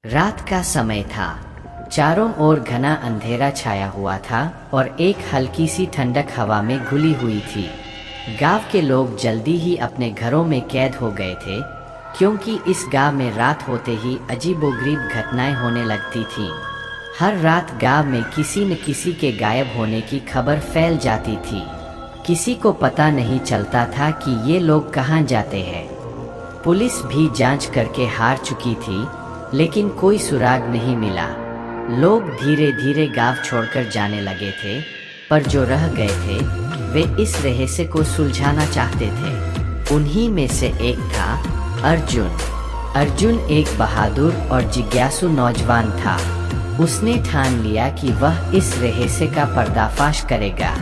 रात का समय था। चारों ओर घना अंधेरा छाया हुआ था और एक हल्की सी ठंडक हवा में घुली हुई थी। गांव के लोग जल्दी ही अपने घरों में कैद हो गए थे, क्योंकि इस गांव में रात होते ही अजीबोगरीब घटनाएं होने लगती थीं। हर रात गांव में किसी न किसी के गायब होने की खबर फैल जाती थी। किसी को पता नहीं चलता था कि ये लोग कहाँ जाते हैं। पुलिस भी जांच करके हार चुकी थी, लेकिन कोई सुराग नहीं मिला। लोग धीरे धीरे गांव छोड़कर जाने लगे थे, पर जो रह गए थे वे इस रहस्य को सुलझाना चाहते थे। उन्हीं में से एक था अर्जुन। अर्जुन एक बहादुर और जिज्ञासु नौजवान था। उसने ठान लिया कि वह इस रहस्य का पर्दाफाश करेगा।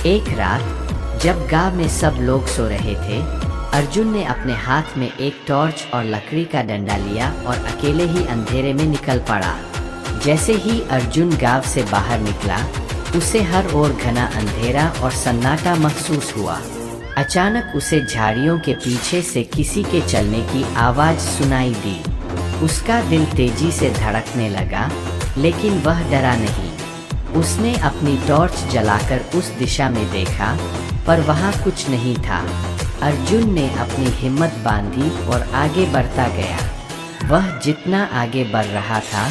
एक रात जब गांव में सब लोग सो रहे थे, अर्जुन ने अपने हाथ में एक टॉर्च और लकड़ी का डंडा लिया और अकेले ही अंधेरे में निकल पड़ा। जैसे ही अर्जुन गांव से बाहर निकला, उसे हर ओर घना अंधेरा और सन्नाटा महसूस हुआ। अचानक उसे झाड़ियों के पीछे से किसी के चलने की आवाज सुनाई दी। उसका दिल तेजी से धड़कने लगा, लेकिन वह डरा नहीं। उसने अपनी टॉर्च जलाकर उस दिशा में देखा, पर वहां कुछ नहीं था। अर्जुन ने अपनी हिम्मत बांधी और आगे बढ़ता गया। वह जितना आगे बढ़ रहा था,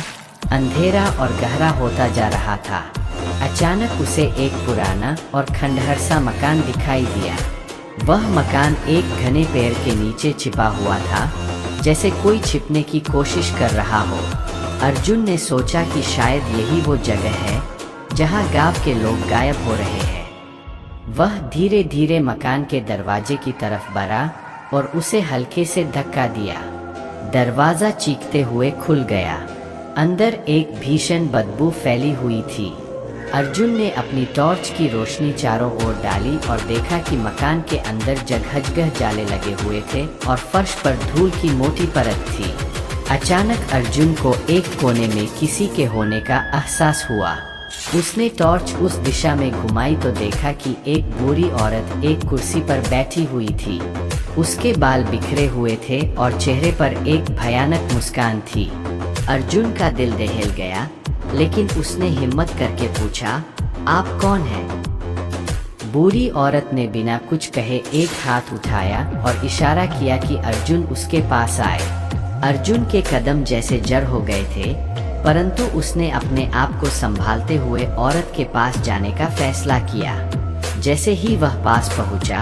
अंधेरा और गहरा होता जा रहा था। अचानक उसे एक पुराना और खंडहर सा मकान दिखाई दिया। वह मकान एक घने पेड़ के नीचे छिपा हुआ था, जैसे कोई छिपने की कोशिश कर रहा हो। अर्जुन ने सोचा कि शायद यही वो जगह है जहां गांव के लोग गायब हो रहे हैं। वह धीरे धीरे मकान के दरवाजे की तरफ बढ़ा और उसे हल्के से धक्का दिया। दरवाजा चीखते हुए खुल गया। अंदर एक भीषण बदबू फैली हुई थी। अर्जुन ने अपनी टॉर्च की रोशनी चारों ओर डाली और देखा कि मकान के अंदर जगह जाले लगे हुए थे और फर्श पर धूल की मोटी परत थी। अचानक अर्जुन को एक कोने में किसी के होने का एहसास हुआ। उसने टॉर्च उस दिशा में घुमाई तो देखा कि एक बूढ़ी औरत एक कुर्सी पर बैठी हुई थी। उसके बाल बिखरे हुए थे और चेहरे पर एक भयानक मुस्कान थी। अर्जुन का दिल दहल गया, लेकिन उसने हिम्मत करके पूछा, आप कौन हैं? बूढ़ी औरत ने बिना कुछ कहे एक हाथ उठाया और इशारा किया कि अर्जुन उसके पास आए। अर्जुन के कदम जैसे जड़ हो गए थे, परंतु उसने अपने आप को संभालते हुए औरत के पास जाने का फैसला किया। जैसे ही वह पास पहुंचा,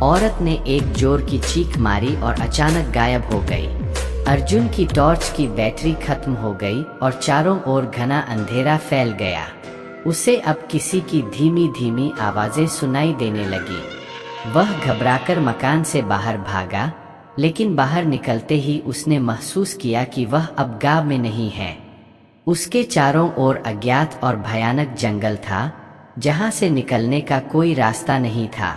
औरत ने एक जोर की चीख मारी और अचानक गायब हो गई। अर्जुन की टॉर्च की बैटरी खत्म हो गई और चारों ओर घना अंधेरा फैल गया। उसे अब किसी की धीमी धीमी आवाजें सुनाई देने लगी। वह घबराकर मकान से बाहर भागा, लेकिन बाहर निकलते ही उसने महसूस किया कि वह अब गांव में नहीं है। उसके चारों ओर अज्ञात और भयानक जंगल था, जहां से निकलने का कोई रास्ता नहीं था।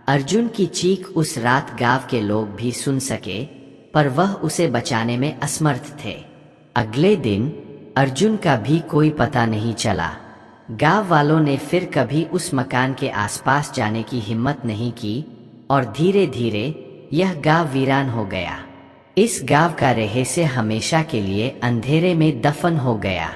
अर्जुन की चीख उस रात गांव के लोग भी सुन सके, पर वह उसे बचाने में असमर्थ थे। अगले दिन अर्जुन का भी कोई पता नहीं चला। गांव वालों ने फिर कभी उस मकान के आसपास जाने की हिम्मत नहीं की और धीरे धीरे यह गांव वीरान हो गया। इस गांव का रहस्य हमेशा के लिए अंधेरे में दफन हो गया।